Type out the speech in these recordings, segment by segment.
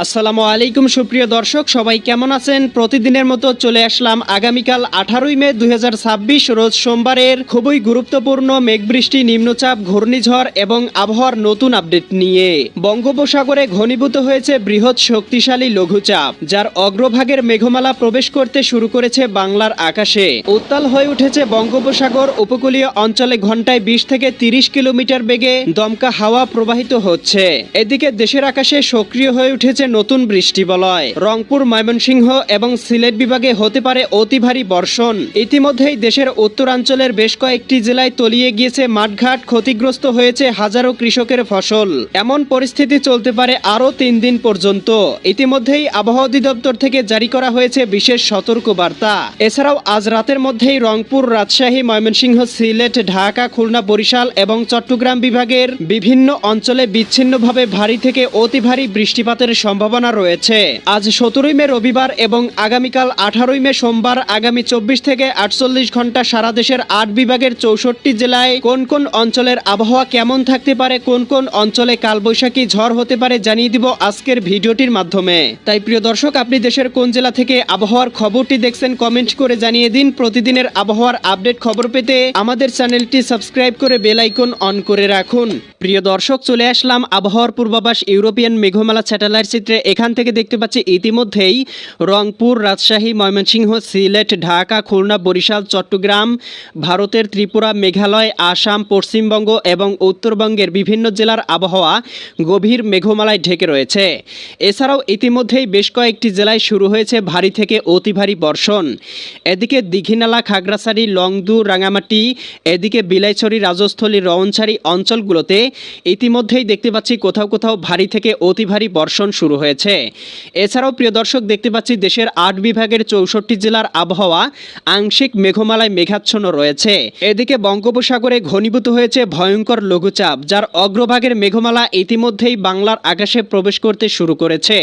আসসালামু আলাইকুম সুপ্রিয় দর্শক, সবাই কেমন আছেন? প্রতিদিনের মতো চলে আসলাম আগামীকাল 18ই মে 2026 রোজ সোমবারের খুবই গুরুত্বপূর্ণ মেঘবৃষ্টি, নিম্নচাপ, ঘূর্ণিঝড় এবং আবহাওয়ার নতুন আপডেট নিয়ে। বঙ্গোপসাগরে ঘনীভূত হয়েছে বৃহৎ শক্তিশালী লঘুচাপ, যার অগ্রভাগের মেঘমালা প্রবেশ করতে শুরু করেছে বাংলার আকাশে। উত্তাল হয়ে উঠেছে বঙ্গোপসাগর। উপকূলীয় অঞ্চলে ঘন্টায় 20 থেকে 30 কিলোমিটার বেগে দমকা হাওয়া প্রবাহিত হচ্ছে। এদিকে দেশের আকাশে সক্রিয় হয়ে উঠেছে নতুন বৃষ্টিবলয়। রংপুর, ময়মনসিংহ এবং সিলেট বিভাগে হতে পারে অতি ভারী বর্ষণ। ইতিমধ্যেই দেশের উত্তরাঞ্চলের বেশ কয়েকটি জেলায় তলিয়ে গিয়েছে মাঠঘাট, ক্ষতিগ্রস্ত হয়েছে হাজারো কৃষকের ফসল। এমন পরিস্থিতি চলতে পারে আরও 3 দিন পর্যন্ত। ইতিমধ্যেই আবহাওয়া অধিদপ্তর থেকে জারি করা হয়েছে বিশেষ সতর্কবার্তা। এছাড়াও আজ রাতের মধ্যেই রংপুর, রাজশাহী, ময়মনসিংহ, সিলেট, ঢাকা, খুলনা, বরিশাল এবং চট্টগ্রাম বিভাগের বিভিন্ন অঞ্চলে বিচ্ছিন্নভাবে ভারী থেকে অতি ভারী বৃষ্টিপাতের সম্ভাবনা রয়েছে। আজ 17ই মে রবিবার এবং আগামীকাল 18ই মে সোমবার আগামী 24 থেকে 48 ঘন্টা সারা দেশের 8 বিভাগের 64 জেলায় কোন কোন অঞ্চলের আবহাওয়া কেমন থাকতে পারে, কোন কোন অঞ্চলে কালবৈশাখী ঝড় হতে পারে জানিয়ে দিব আজকের ভিডিওটির মাধ্যমে। তাই প্রিয় দর্শক, আপনি দেশের কোন জেলা থেকে আবহাওয়ার খবরটি দেখছেন কমেন্ট করে জানিয়ে দিন। প্রতিদিনের আবহাওয়ার আপডেট খবর পেতে আমাদের চ্যানেলটি সাবস্ক্রাইব করে বেল আইকন অন করে রাখুন। প্রিয় দর্শক, চলে আসলাম আবহাওয়ার পূর্বাভাস ইউরোপিয়ান মেঘমালা স্যাটেলাইট চিত্রে। এখান থেকে দেখতে পাচ্ছি ইতিমধ্যেই রংপুর, রাজশাহী, ময়মনসিংহ, সিলেট, ঢাকা, খুলনা, বরিশাল, চট্টগ্রাম, ভারতের ত্রিপুরা, মেঘালয়, আসাম, পশ্চিমবঙ্গ এবং উত্তরবঙ্গের বিভিন্ন জেলার আবহাওয়া গভীর মেঘমালায় ঢেকে রয়েছে। এছাড়াও ইতিমধ্যেই বেশ কয়েকটি জেলায় শুরু হয়েছে ভারী থেকে অতি ভারী বর্ষণ। এদিকে দীঘিনালা, খাগড়াছড়ি, লংদু, রাঙামাটি, এদিকে বিলাইছড়ি, রাজস্থলী, রওনছড়ি অঞ্চলগুলোতে ইতিমধ্যেই দেখতে পাচ্ছি কোথাও কোথাও ভারী থেকে অতি ভারী বর্ষণ শুরু হয়েছে। এছাড়াও প্রিয় দর্শক, দেখতে পাচ্ছি দেশের 8 বিভাগের 64 জেলার আবহাওয়া আংশিক মেঘমালায় মেঘাচ্ছন্ন রয়েছে। এদিকে বঙ্গোপসাগরে ঘনীভূত হয়েছে ভয়ঙ্কর লঘুচাপ, যার অগ্রভাগের মেঘমালা ইতিমধ্যেই বাংলার আকাশে প্রবেশ করতে শুরু করেছে,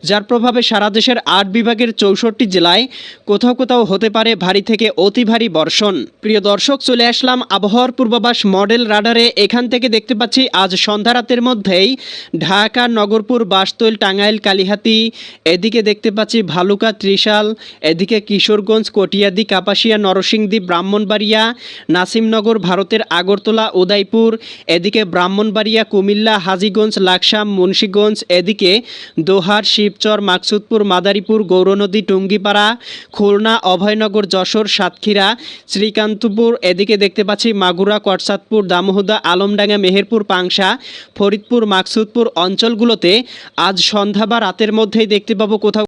যার প্রভাবে সারা দেশের 8 বিভাগের 64 জেলায় কোথাও কোথাও হতে পারে ভারী থেকে অতি ভারী বর্ষণ। প্রিয় দর্শক, চলে আসলাম আবহাওয়ার পূর্বাভাস মডেল রাডারে। এখান থেকে দেখতে পাচ্ছি আজ সন্ধ্যা রাতের মধ্যেই ঢাকা, নগরপুর, বাসতৈল, টাঙ্গাইল, কালিহাতী, এদিকে দেখতে পাচ্ছি ভালুকা, ত্রিশাল, এদিকে কিশোরগঞ্জ, কটিয়াদি, কাপাসিয়া, নরসিংদী, ব্রাহ্মণবাড়িয়া, নাসিমনগর, ভারতের আগরতলা, উদয়পুর, এদিকে ব্রাহ্মণবাড়িয়া, কুমিল্লা, হাজীগঞ্জ, লাকসাম, মুন্সীগঞ্জ, এদিকে দোহার, শিবচর, মাকসুদপুর, মাদারীপুর, গৌরনদী, টুঙ্গিপাড়া, খুলনা, অভয়নগর, যশোর, সাতক্ষীরা, শ্রীকান্তপুর, এদিকে দেখতে পাচ্ছি মাগুরা, কটসাদপুর, দামোহদা, আলমডাঙ্গা, মেহেরপুর, পাংশা, ফরিদপুর, মাকসুদপুর অঞ্চলগুলোতে আজ সন্ধ্যা বা রাতের মধ্যেই দেখতে পাবো কোথাও